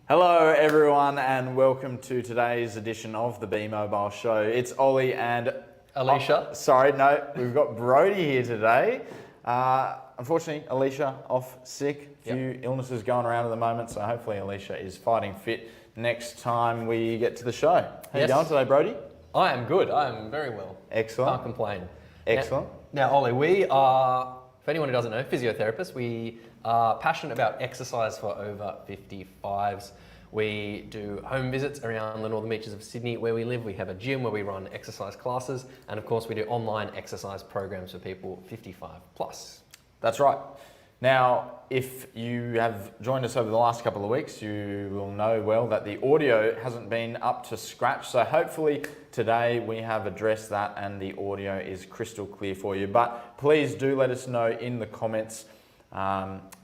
Hello everyone and welcome to today's edition of the Be Mobile Show. It's Ollie and Alicia. We've got Brody here today. Unfortunately, Alicia off sick. A few illnesses going around at the moment, so hopefully Alicia is fighting fit next time we get to the show. How you going today, Brody? I am good. I am very well. Excellent. Can't complain. Excellent. Now, Ollie, we are, for anyone who doesn't know, physiotherapists. We are passionate about exercise for over 55s. We do home visits around the northern beaches of Sydney where we live. We have a gym where we run exercise classes. And of course, we do online exercise programs for people 55 plus. That's right. Now, if you have joined us over the last couple of weeks, you will know well that the audio hasn't been up to scratch. So hopefully today we have addressed that and the audio is crystal clear for you. But please do let us know in the comments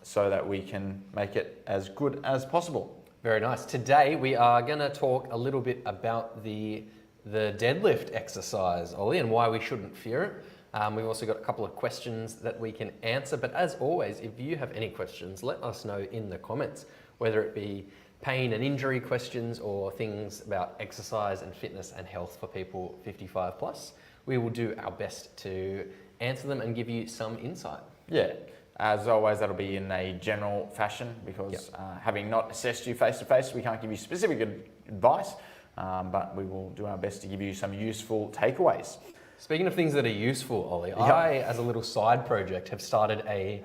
so that we can make it as good as possible. Very nice. Today we are going to talk a little bit about the deadlift exercise, Ollie, and why we shouldn't fear it. We've also got a couple of questions that we can answer, but as always, if you have any questions, let us know in the comments, whether it be pain and injury questions or things about exercise and fitness and health for people 55 plus. We will do our best to answer them and give you some insight. Yeah. As always, that'll be in a general fashion because having not assessed you face to face, we can't give you specific advice, but we will do our best to give you some useful takeaways. Speaking of things that are useful, Ollie, I, as a little side project, have started a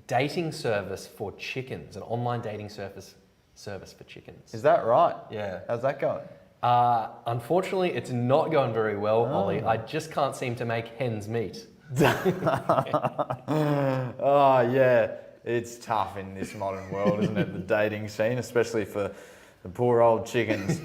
dating service for chickens, an online dating service for chickens. Is that right? Yeah. How's that going? Unfortunately, it's not going very well, Ollie. I just can't seem to make hens meet. Oh yeah, it's tough in this modern world, isn't it? The dating scene, especially for the poor old chickens.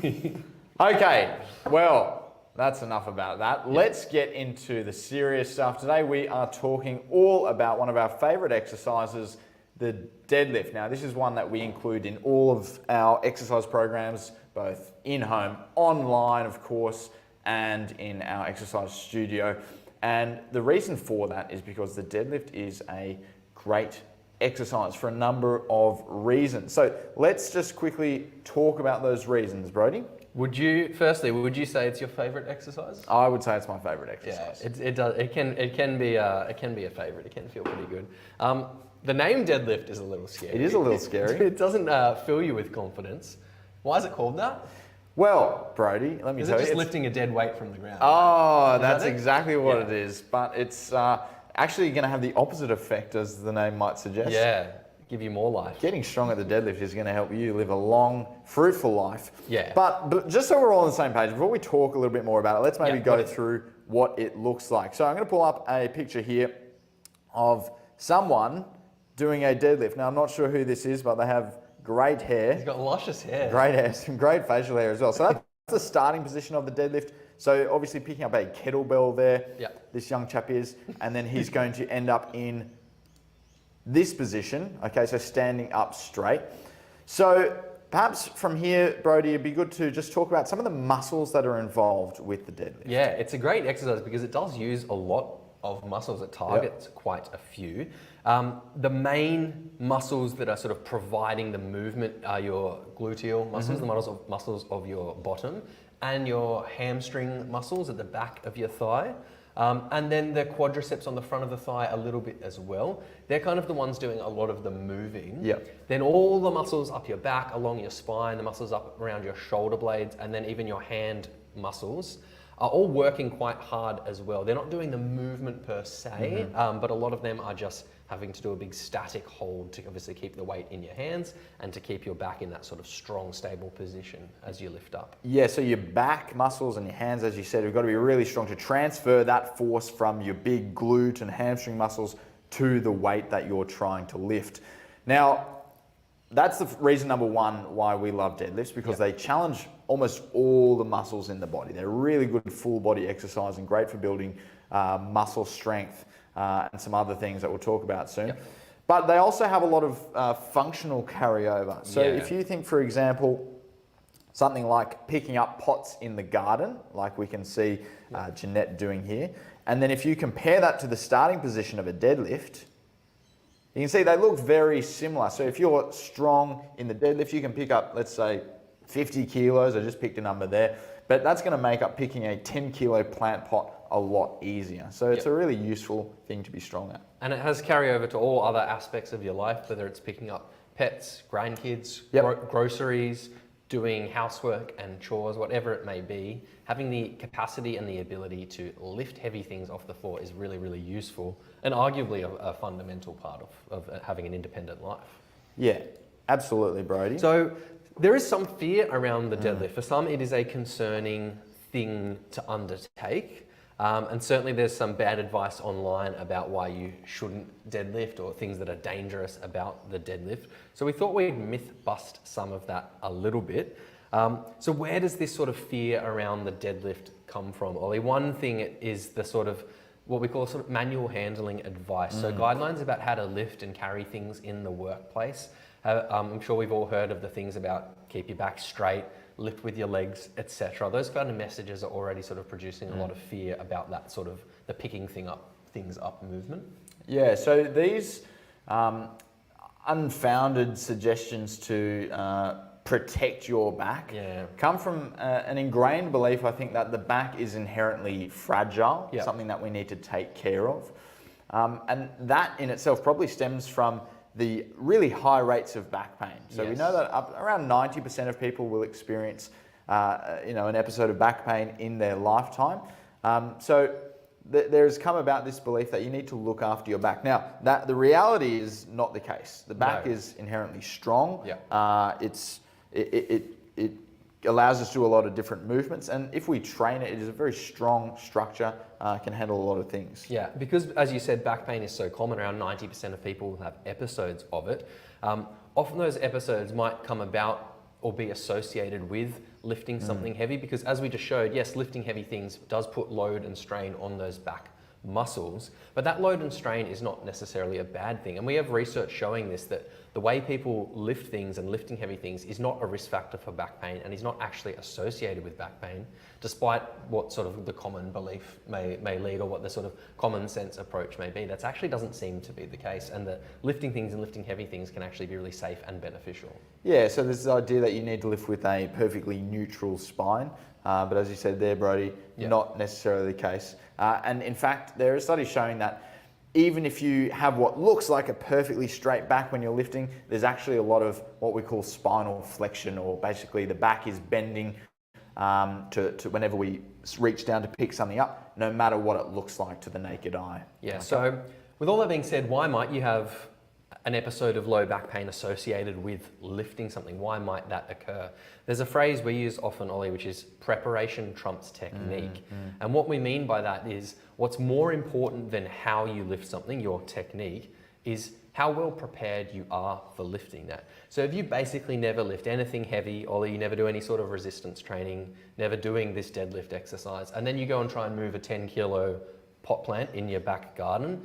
Okay, well, that's enough about that. Let's get into the serious stuff. Today we are talking all about one of our favorite exercises, the deadlift. Now, this is one that we include in all of our exercise programs, both in-home, online, of course, and in our exercise studio. And the reason for that is because the deadlift is a great exercise for a number of reasons. So let's just quickly talk about those reasons, Brody. Would you say it's your favorite exercise? I would say it's my favorite exercise. Yeah, it does. It can be a favorite. It can feel pretty good. The name deadlift is a little scary. It is a little scary. It doesn't fill you with confidence. Why is it called that? Well, Brody, let me tell you. Is it just lifting a dead weight from the ground? Oh, that's exactly what it is. But it's actually going to have the opposite effect, as the name might suggest. Yeah, give you more life. Getting strong at the deadlift is going to help you live a long, fruitful life. Yeah. But just so we're all on the same page, before we talk a little bit more about it, let's maybe go through what it looks like. So I'm going to pull up a picture here of someone doing a deadlift. Now, I'm not sure who this is, but they have great hair. He's got luscious hair. Great hair, some great facial hair as well. So that's the starting position of the deadlift. So obviously picking up a kettlebell there, this young chap is, and then he's going to end up in this position, okay, so standing up straight. So perhaps from here, Brody, it'd be good to just talk about some of the muscles that are involved with the deadlift. Yeah, it's a great exercise because it does use a lot of muscles. It targets quite a few. The main muscles that are sort of providing the movement are your gluteal muscles, the muscles of your bottom, and your hamstring muscles at the back of your thigh. And then the quadriceps on the front of the thigh a little bit as well. They're kind of the ones doing a lot of the moving. Then all the muscles up your back, along your spine, the muscles up around your shoulder blades, and then even your hand muscles are all working quite hard as well. They're not doing the movement per se, but a lot of them are just having to do a big static hold to obviously keep the weight in your hands and to keep your back in that sort of strong, stable position as you lift up. Yeah, so your back muscles and your hands, as you said, have got to be really strong to transfer that force from your big glute and hamstring muscles to the weight that you're trying to lift. Now, that's the reason number one why we love deadlifts, because they challenge almost all the muscles in the body. They're really good full body exercise and great for building muscle strength and some other things that we'll talk about soon. Yep. But they also have a lot of functional carryover. So if you think, for example, something like picking up pots in the garden, like we can see Jeanette doing here, and then if you compare that to the starting position of a deadlift, you can see they look very similar. So if you're strong in the deadlift, you can pick up, let's say, 50 kilos. I just picked a number there. But that's going to make up picking a 10 kilo plant pot a lot easier. So it's a really useful thing to be strong at. And it has carryover to all other aspects of your life, whether it's picking up pets, grandkids, groceries, doing housework and chores, whatever it may be. Having the capacity and the ability to lift heavy things off the floor is really, really useful and arguably a fundamental part of having an independent life. Yeah, absolutely, Brody. So there is some fear around the deadlift. For some, it is a concerning thing to undertake. And certainly there's some bad advice online about why you shouldn't deadlift or things that are dangerous about the deadlift. So we thought we'd myth bust some of that a little bit. So where does this sort of fear around the deadlift come from, Ollie? One thing is the sort of what we call sort of manual handling advice. So guidelines about how to lift and carry things in the workplace. I'm sure we've all heard of the things about keep your back straight, lift with your legs, etc. Those kind of messages are already sort of producing a lot of fear about that sort of the picking things up movement. Yeah, so these unfounded suggestions to protect your back come from an ingrained belief, I think, that the back is inherently fragile, something that we need to take care of. And that in itself probably stems from the really high rates of back pain. So we know that around 90% of people will experience an episode of back pain in their lifetime. So there's come about this belief that you need to look after your back. Now, the reality is not the case. The back is inherently strong. It allows us to do a lot of different movements, and if we train it, it is a very strong structure, can handle a lot of things. Yeah, because as you said, back pain is so common, around 90% of people have episodes of it. Often those episodes might come about or be associated with lifting something heavy, because as we just showed, yes, lifting heavy things does put load and strain on those back muscles, but that load and strain is not necessarily a bad thing. And we have research showing this, that the way people lift things and lifting heavy things is not a risk factor for back pain and is not actually associated with back pain, despite what sort of the common belief may lead, or what the sort of common sense approach may be. That actually doesn't seem to be the case, and the lifting things and lifting heavy things can actually be really safe and beneficial. Yeah, so there's this idea that you need to lift with a perfectly neutral spine, but as you said there, Brody, not necessarily the case. And in fact, there are studies showing that even if you have what looks like a perfectly straight back when you're lifting, there's actually a lot of what we call spinal flexion, or basically the back is bending to whenever we reach down to pick something up, no matter what it looks like to the naked eye. Yeah, so with all that being said, why might you have an episode of low back pain associated with lifting something? Why might that occur? There's a phrase we use often, Ollie, which is preparation trumps technique. And what we mean by that is what's more important than how you lift something, your technique, is how well prepared you are for lifting that. So if you basically never lift anything heavy, Ollie, you never do any sort of resistance training, never doing this deadlift exercise, and then you go and try and move a 10 kilo pot plant in your back garden,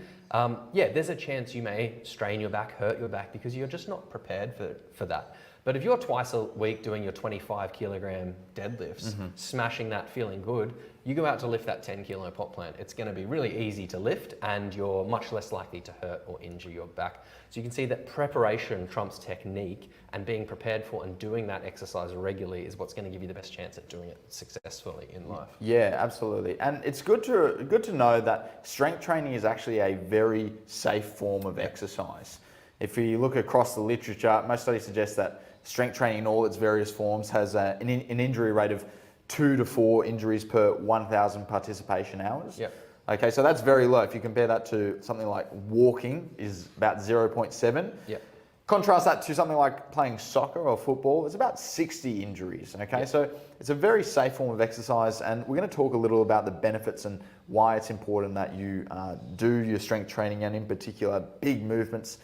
there's a chance you may strain your back, hurt your back, because you're just not prepared for that. But if you're twice a week doing your 25 kilogram deadlifts, smashing that, feeling good, you go out to lift that 10 kilo pot plant, it's going to be really easy to lift, and you're much less likely to hurt or injure your back. So you can see that preparation trumps technique, and being prepared for and doing that exercise regularly is what's going to give you the best chance at doing it successfully in life. Yeah, absolutely. And it's good to know that strength training is actually a very safe form of exercise. If you look across the literature, most studies suggest that strength training in all its various forms has an injury rate of 2 to 4 injuries per 1,000 participation hours. Yep. Okay, so that's very low. If you compare that to something like walking is about 0.7. Yep. Contrast that to something like playing soccer or football, it's about 60 injuries, okay? So it's a very safe form of exercise, and we're going to talk a little about the benefits and why it's important that you do your strength training, and in particular, big movements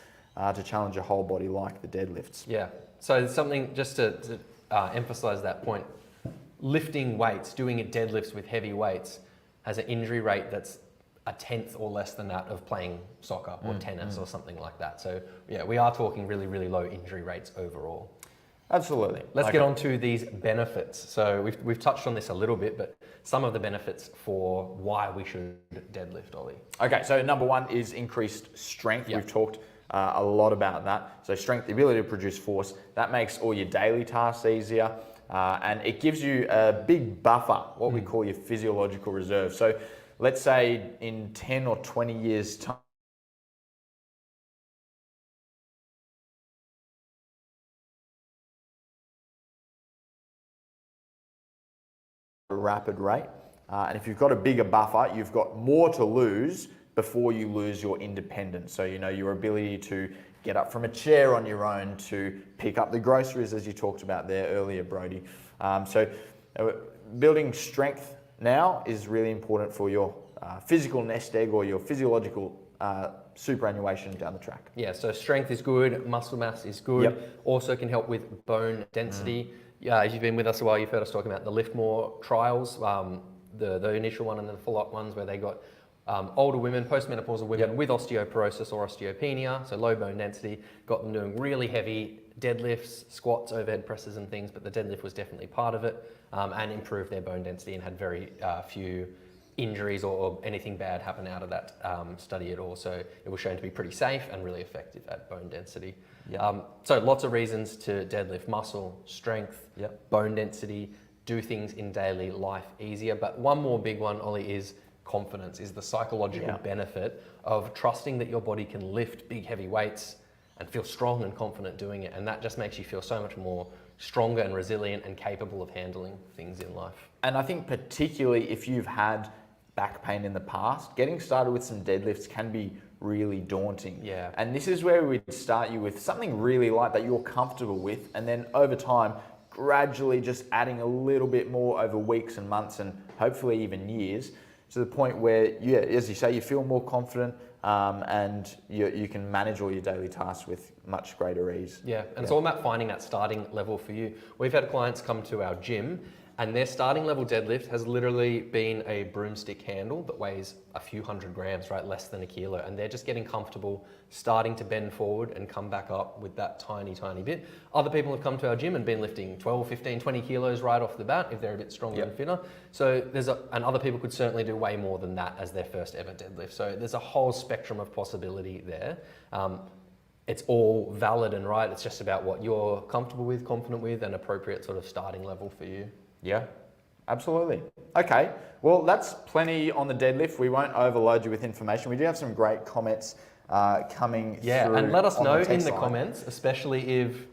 to challenge your whole body like the deadlifts. Yeah, so something just to emphasize that point, lifting weights, doing it deadlifts with heavy weights, has an injury rate that's a tenth or less than that of playing soccer or tennis or something like that. So yeah, we are talking really, really low injury rates overall. Absolutely. Let's get on to these benefits. So we've touched on this a little bit, but some of the benefits for why we should deadlift, Ollie. Okay, so number one is increased strength. We've talked a lot about that. So strength, the ability to produce force, that makes all your daily tasks easier. And it gives you a big buffer, what we call your physiological reserve. So let's say in 10 or 20 years' time, a rapid rate. And if you've got a bigger buffer, you've got more to lose before you lose your independence. So, you know, your ability to get up from a chair on your own, to pick up the groceries, as you talked about there earlier, Brody. Building strength now is really important for your physical nest egg or your physiological superannuation down the track. Yeah, so strength is good, muscle mass is good, also can help with bone density. Yeah, if you've been with us a while, you've heard us talking about the Lift More trials, the initial one and then the follow-up ones where they got older women, postmenopausal women with osteoporosis or osteopenia, so low bone density, got them doing really heavy deadlifts, squats, overhead presses and things, but the deadlift was definitely part of it, and improved their bone density and had very few injuries or anything bad happen out of that study at all. So it was shown to be pretty safe and really effective at bone density. So lots of reasons to deadlift: muscle, strength, bone density, do things in daily life easier. But one more big one, Ollie, is confidence, is the psychological benefit of trusting that your body can lift big heavy weights and feel strong and confident doing it. And that just makes you feel so much more stronger and resilient and capable of handling things in life. And I think particularly if you've had back pain in the past, getting started with some deadlifts can be really daunting. Yeah. And this is where we'd start you with something really light that you're comfortable with, and then over time, gradually just adding a little bit more over weeks and months and hopefully even years, to the point where, as you say, you feel more confident and you can manage all your daily tasks with much greater ease. Yeah, and it's all about finding that starting level for you. We've had clients come to our gym and their starting level deadlift has literally been a broomstick handle that weighs a few hundred grams, right? Less than a kilo. And they're just getting comfortable starting to bend forward and come back up with that tiny, tiny bit. Other people have come to our gym and been lifting 12, 15, 20 kilos right off the bat if they're a bit stronger and fitter. So and other people could certainly do way more than that as their first ever deadlift. So there's a whole spectrum of possibility there. It's all valid and right. It's just about what you're comfortable with, confident with, and appropriate sort of starting level for you. Yeah, absolutely. Okay, well, that's plenty on the deadlift. We won't overload you with information. We do have some great comments coming through. Yeah, and let us know in the line. comments, especially if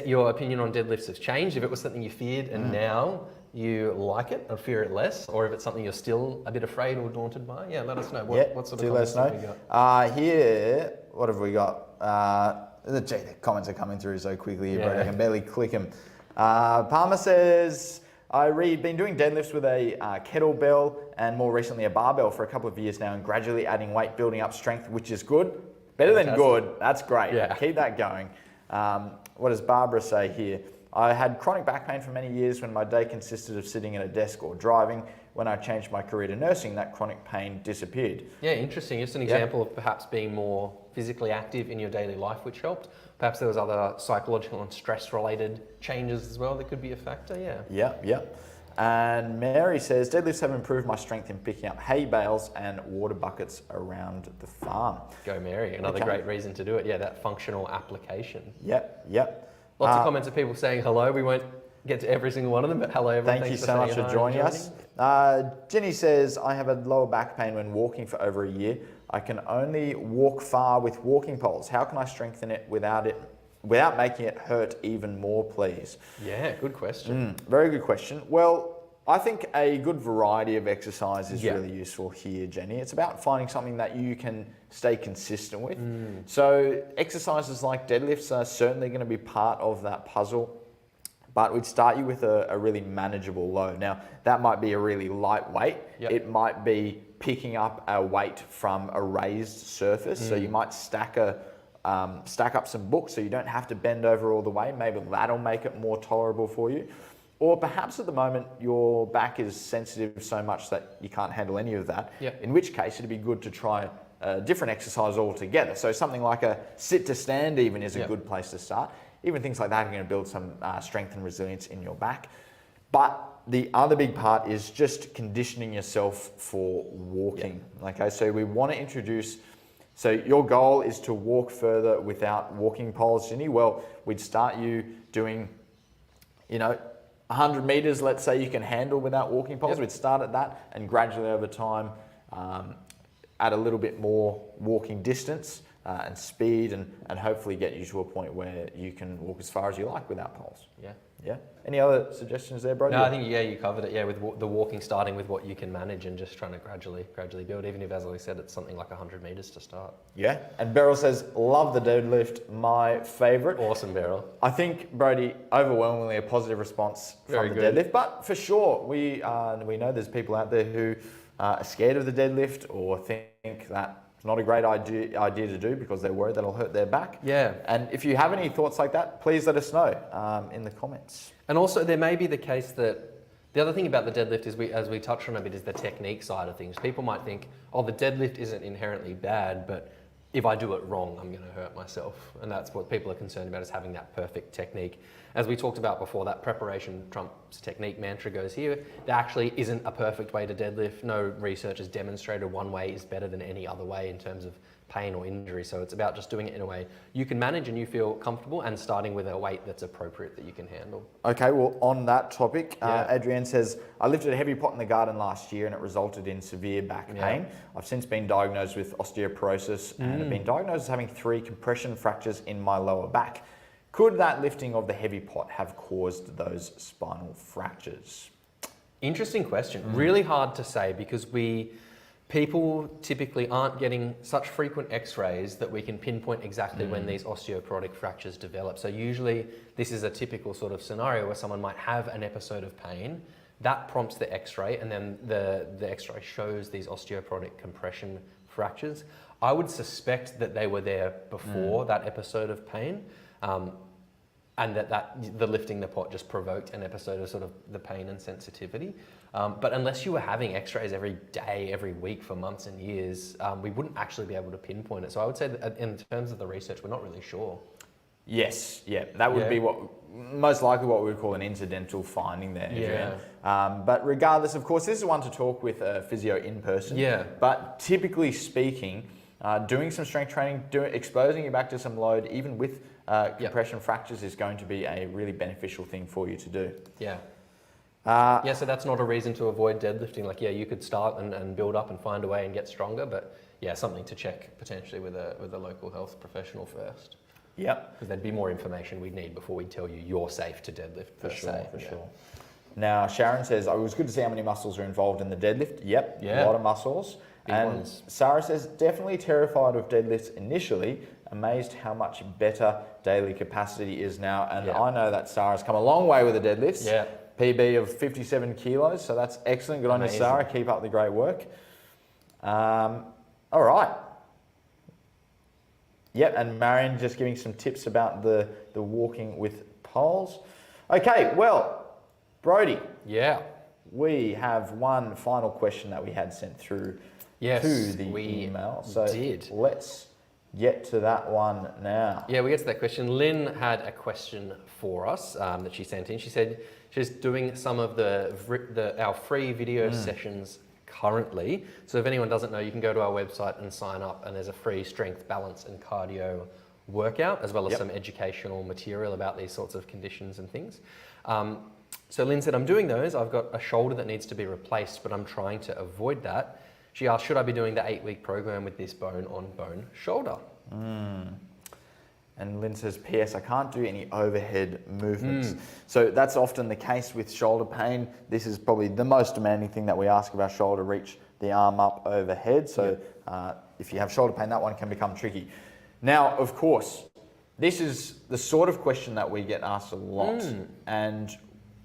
your opinion on deadlifts has changed, if it was something you feared and now you like it or fear it less, or if it's something you're still a bit afraid or daunted by. Yeah, let us know. What sort of comments have we got? Here, what have we got? The comments are coming through so quickly here, bro. I can barely click them. Palmer says, been doing deadlifts with a kettlebell and more recently a barbell for a couple of years now, and gradually adding weight, building up strength, which is good. Better than good. That's great. Yeah. Keep that going. What does Barbara say here? I had chronic back pain for many years when my day consisted of sitting at a desk or driving. When I changed my career to nursing, that chronic pain disappeared. Yeah, interesting. Just an example of perhaps being more physically active in your daily life, which helped. Perhaps there was other psychological and stress-related changes as well that could be a factor, Yeah. And Mary says, deadlifts have improved my strength in picking up hay bales and water buckets around the farm. Go Mary, another great reason to do it. Yeah, that functional application. Yep. Lots of comments of people saying hello. We won't get to every single one of them, but hello everyone. Thank you so much for joining us. Ginny says, I have had lower back pain when walking for over a year. I can only walk far with walking poles. How can I strengthen it without making it hurt even more, please? Yeah, good question. Very good question. Well, I think a good variety of exercise is really useful here, Jenny. It's about finding something that you can stay consistent with. So exercises like deadlifts are certainly going to be part of that puzzle, but we'd start you with a really manageable load. Now, that might be a really light weight. It might be picking up a weight from a raised surface. So you might stack up some books so you don't have to bend over all the way. Maybe that'll make it more tolerable for you. or perhaps at the moment your back is sensitive so much that you can't handle any of that, Yep. in which case it'd be good to try a different exercise altogether. So something like a sit to stand even is a Yep. good place to start. Even things like that are going to build some strength and resilience in your back. But the other big part is just conditioning yourself for walking. Okay, so we want to introduce, so your goal is to walk further without walking poles, Ginny. Well, we'd start you doing, 100 meters, let's say you can handle without walking poles. Yep. We'd start at that and gradually over time add a little bit more walking distance and speed and hopefully get you to a point where you can walk as far as you like without poles. Yeah. Yeah. Any other suggestions there, bro? No, I think you covered it. Yeah, with the walking, starting with what you can manage and just trying to gradually build. Even if, as I said, it's something like 100 meters to start. Yeah. And Beryl says, love the deadlift, my favorite. Awesome, Beryl. I think, Brody, overwhelmingly a positive response Very from the good. deadlift, but for sure, we know there's people out there who are scared of the deadlift or think that it's not a great idea to do because they're worried that'll hurt their back. Yeah. And if you have any thoughts like that, please let us know in the comments. And also, there may be the case that the other thing about the deadlift is, as we touched on a bit, is the technique side of things. People might think, oh, the deadlift isn't inherently bad, but if I do it wrong, I'm going to hurt myself. And that's what people are concerned about, is having that perfect technique. As we talked about before, that preparation trumps technique mantra goes here. There actually isn't a perfect way to deadlift. No research has demonstrated one way is better than any other way in terms of pain or injury. So it's about just doing it in a way you can manage and you feel comfortable, and starting with a weight that's appropriate that you can handle. Okay, well, on that topic, Yeah. Adrienne says, I lifted a heavy pot in the garden last year and it resulted in severe back pain. I've since been diagnosed with osteoporosis and have been diagnosed as having 3 compression fractures in my lower back. Could that lifting of the heavy pot have caused those spinal fractures? Interesting question. Really hard to say, because people typically aren't getting such frequent x-rays that we can pinpoint exactly when these osteoporotic fractures develop. So usually this is a typical sort of scenario where someone might have an episode of pain, that prompts the x-ray, and then the x-ray shows these osteoporotic compression fractures. I would suspect that they were there before that episode of pain. And that the lifting the pot just provoked an episode of sort of the pain and sensitivity. But unless you were having x-rays every day, every week for months and years, we wouldn't actually be able to pinpoint it. So I would say that in terms of the research, we're not really sure. Yes, yeah, that would be most likely what we would call an incidental finding there, Adrienne. But regardless, of course, this is one to talk with a physio in person. Yeah. But typically speaking, doing some strength training, exposing your back to some load, even with compression fractures, is going to be a really beneficial thing for you to do. Yeah. So that's not a reason to avoid deadlifting. Like, you could start and build up and find a way and get stronger, but something to check potentially with a local health professional first. Yep. Because there'd be more information we'd need before we'd tell you you're safe to deadlift. For sure. Now, Sharon says, it was good to see how many muscles are involved in the deadlift. Yep, a lot of muscles. Big and ones. Sarah says, definitely terrified of deadlifts initially, amazed how much better daily capacity is now. And I know that Sarah's come a long way with the deadlifts. Yeah. PB of 57 kilos, so that's excellent. Good on you, Sarah. Keep up the great work. All right. Yep, and Marion just giving some tips about the walking with poles. Okay, well, Brody. Yeah. We have one final question that we had sent through to the email. So let's get to that one now. Yeah, we get to that question. Lynn had a question for us that she sent in. She said she's doing some of our free video sessions currently. So if anyone doesn't know, you can go to our website and sign up, and there's a free strength, balance and cardio workout, as well as some educational material about these sorts of conditions and things. So Lynn said, I'm doing those. I've got a shoulder that needs to be replaced, but I'm trying to avoid that. She asked, should I be doing the 8-week program with this bone-on-bone shoulder? And Lynn says, P.S. I can't do any overhead movements. So that's often the case with shoulder pain. This is probably the most demanding thing that we ask of our shoulder, reach the arm up overhead. So if you have shoulder pain, that one can become tricky. Now, of course, this is the sort of question that we get asked a lot. And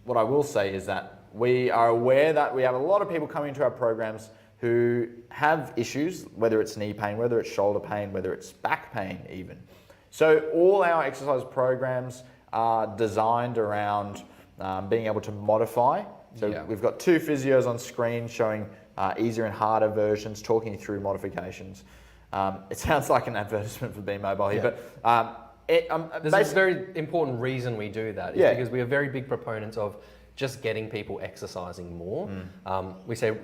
what I will say is that we are aware that we have a lot of people coming into our programs who have issues, whether it's knee pain, whether it's shoulder pain, whether it's back pain even. So all our exercise programs are designed around being able to modify. So Yeah. we've got 2 physios on screen showing easier and harder versions, talking you through modifications. It sounds like an advertisement for Be Mobile here, but There's a very important reason we do that, is because we are very big proponents of just getting people exercising more. We say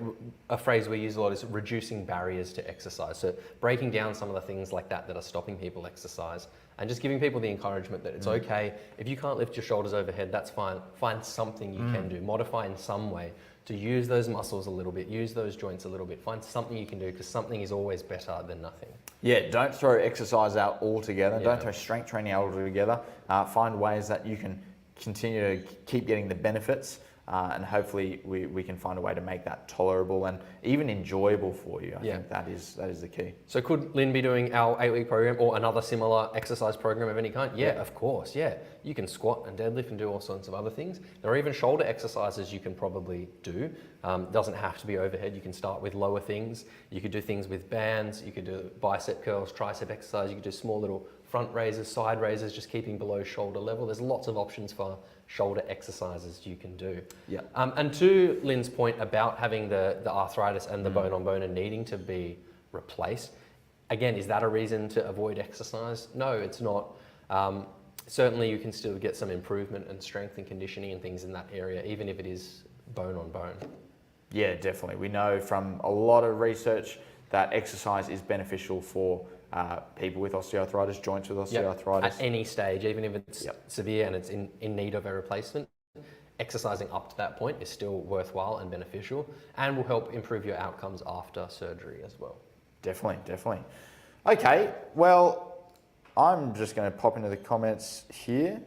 a phrase we use a lot is reducing barriers to exercise. So breaking down some of the things like that are stopping people exercise, and just giving people the encouragement that it's okay. If you can't lift your shoulders overhead, that's fine. Find something you can do. Modify in some way to use those muscles a little bit, use those joints a little bit. Find something you can do, because something is always better than nothing. Yeah, don't throw exercise out altogether. Don't throw strength training out altogether. Find ways that you can continue to keep getting the benefits, and hopefully we can find a way to make that tolerable and even enjoyable for you. I think that is the key. So could Lynn be doing our 8-week program or another similar exercise program of any kind? Yeah, of course, yeah. You can squat and deadlift and do all sorts of other things. There are even shoulder exercises you can probably do. Doesn't have to be overhead. You can start with lower things. You could do things with bands. You could do bicep curls, tricep exercise. You could do small little front raises, side raises, just keeping below shoulder level. There's lots of options for shoulder exercises you can do. Yeah. And to Lynn's point about having the arthritis and the bone on bone and needing to be replaced, again, is that a reason to avoid exercise? No, it's not. Certainly you can still get some improvement and strength and conditioning and things in that area, even if it is bone on bone. Yeah, definitely. We know from a lot of research that exercise is beneficial for people with osteoarthritis, joints with osteoarthritis. At any stage, even if it's severe and it's in need of a replacement, exercising up to that point is still worthwhile and beneficial, and will help improve your outcomes after surgery as well. Definitely. Okay, well, I'm just going to pop into the comments here.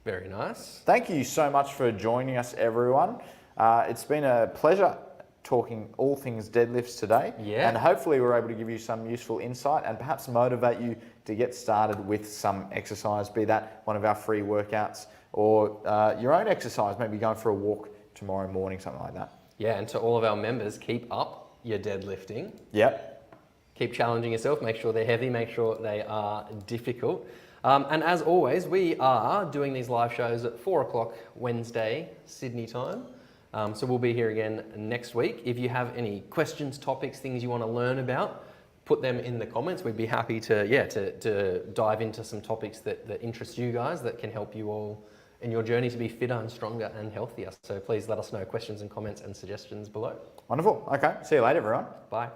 Very nice. Thank you so much for joining us, everyone. It's been a pleasure talking all things deadlifts today. Yeah. And hopefully we're able to give you some useful insight and perhaps motivate you to get started with some exercise, be that one of our free workouts or your own exercise, maybe going for a walk tomorrow morning, something like that. Yeah, and to all of our members, keep up your deadlifting. Yep. Keep challenging yourself, make sure they're heavy, make sure they are difficult. And as always, we are doing these live shows at 4 o'clock Wednesday, Sydney time. So we'll be here again next week. If you have any questions, topics, things you want to learn about, put them in the comments. We'd be happy to dive into some topics that interest you guys, that can help you all in your journey to be fitter and stronger and healthier. So please let us know questions and comments and suggestions below. Wonderful. Okay. See you later, everyone. Bye.